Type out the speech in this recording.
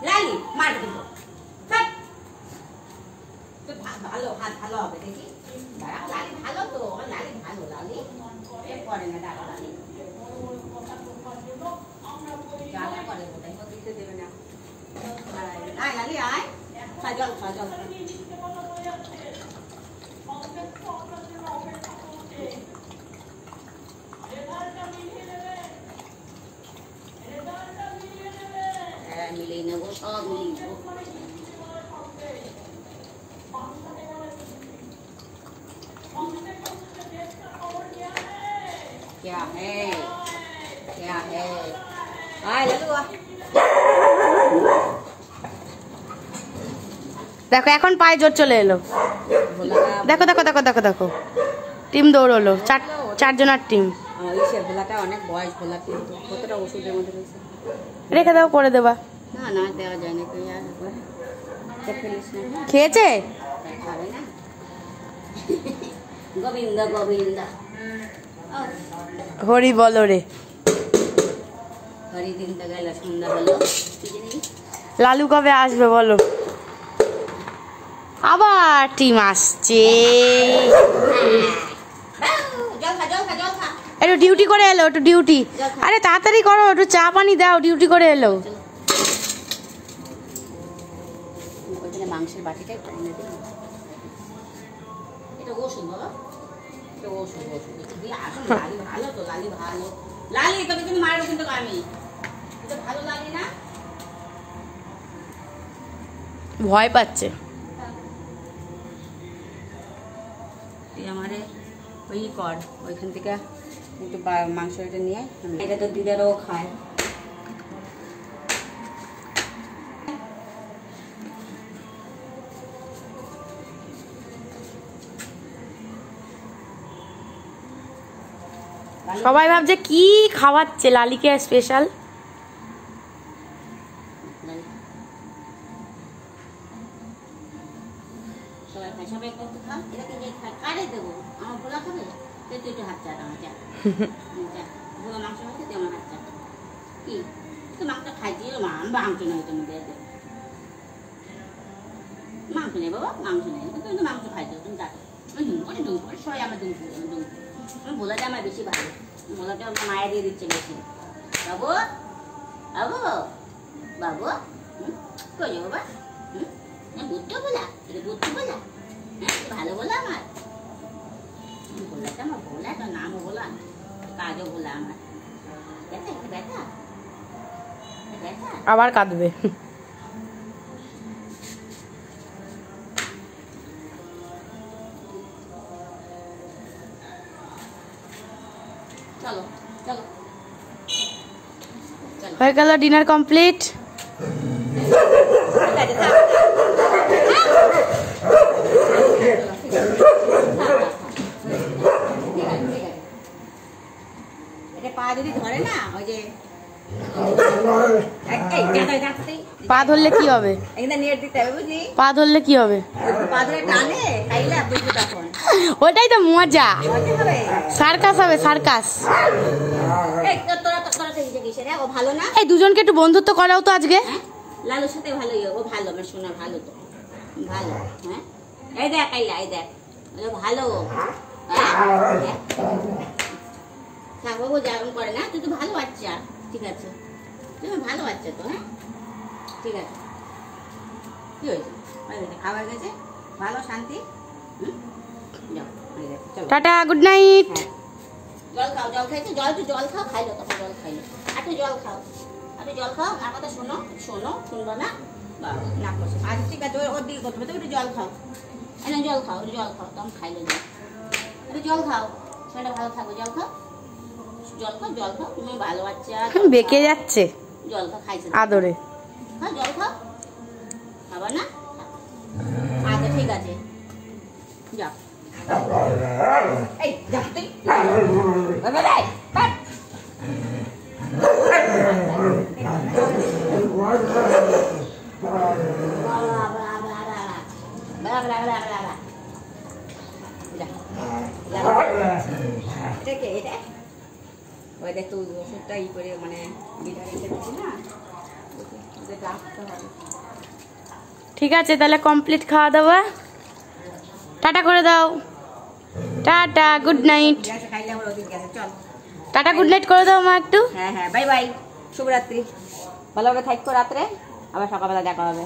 লালি মার দেবো ভালো হাত ভালো হবে দেখি দাঁড়াও লালি ভালো তো লালি ভালো লালি করে না দাঁড়াও লালি জ্বালা করে ওটাই দিতে দেবে না আয় লালি আয় জল খা জল मिले ना वो सब मिली क्या है आए ललुआ দেখো এখন পায়ে জোর চলে এলো দেখো দেখো দেখো দেখো দেখো টিম দৌড়লো চারজনের টিম ভোলাটা অনেক বয়স ভোলা কিন্তু কতটা ওষুধের মধ্যে রয়েছে রেখে দাও করে দেবা না না দেওয়া যায় না তুই আর খেয়েছে খাবে না গোবিন্দ গোবিন্দ হরি বলো রে হরি দিন তো গেল সন্ধ্যা হলো লালু কবে আসবে বলো আবার টিম আসছে একটু ডিউটি করে এলো একটু ডিউটি আরে তাড়াতাড়ি করো একটু চা পানি দাও ডিউটি করে এলো মাংসের বাটিটাই এটা ওষুধ বাবা এটা ওষুধ লালি ভালো তো লালি ভালো লালি তোকে কিন্তু মারবো কিন্তু আমি এটা ভালো লাগে না ভয় পাচ্ছে তুই আমারে ওই কর ওইখান থেকে একটু মাংস এটা নিয়ে এটা তো দিদারও খায় সবাই ভাবছে কি খাওয়াচ্ছে লালিকে স্পেশাল সবাই কত খাও এটা কি কারে দেবো আমার ভোলা খাবে তুই একটু হাত চাটা আমার চা ভোলা মাংস হচ্ছে তুই আমার হাত চাটা কি তুই মাংস খাইছিস মাংস নয় তুমি দিয়ে দে মাংস নেই বাবা মাংস নেই তুমি তো মাংস খাইছো তুমি চাটো ডুম করে সবাই আমার ডুম আমি ভোলাটা আমার বেশি ভালো ভোলাটা আমার মায়া দিয়ে দিচ্ছে বেশি বাবু বাবু বাবু কই যাবো বাবা বুদ্ধ বলা এটা বুদ্ধ বলা ভালো বলা আমার ভোলাটা আমার ভোলা তোর নামও বলা কাজও বলা আমার ব্যথা ব্যথা ব্যথা আবার কাঁদবে চলো চলো হয়ে গেল ডিনার কমপ্লিট পা যদি ধরে না ওই যে পা ধরলে কি হবে নেট দিতে হবে বুঝলি পা ধরলে কি হবে পা ধরে টানে খাইলে বুঝবো তখন ওটাই তো মজা সার্কাস হবে সার্কাস ও ভালো না এই দুজনকে একটু বন্ধুত্ব করাও তো আজকে লালুর সাথে ভালোই ও ভালো আমার শোনা ভালো তো ভালো হ্যাঁ এই দেখ আইলা এই দেখ ভালো হ্যাঁ বাবু যেমন করে না তুই তো ভালো বাচ্চা ঠিক আছে তুমি ভালো বাচ্চা তো হ্যাঁ ঠিক আছে কি হয়েছে খাবার গেছে ভালো শান্তি টাটা গুড নাইট জল খাও জল খাইছো জল তুই জল খাও খাইলো তখন জল খাইলো একটু জল খাও একটু জল খাও আমার কথা শোনো শোনো শুনবো না না করছো আজ ঠিক আছে ওর দিকে করতে হবে একটু জল খাও এনে জল খাও তখন খাইলো জল একটু জল খাও সেটা ভালো থাকো জল খাও তুমি ভালো বাচ্চা বেঁকে যাচ্ছে জল খাও খাইছো আদরে হ্যাঁ জল খাও খাবার না আচ্ছা ঠিক আছে যাও এই যা তুই বাবা রে বাট ওই দেখ তুই ওষুধটা ই করে মানে ভিটামিনটা দিচ্ছি না ঠিক আছে তাহলে কমপ্লিট খাওয়া দাওয়া। টাটা করে দাও। Tata good night. Tata good night করে দাও মা একটু। হ্যাঁ হ্যাঁ বাই বাই, শুভরাত্রি। ভালো করে থাকো রাত্রে, আবার সকালবেলা দেখা হবে।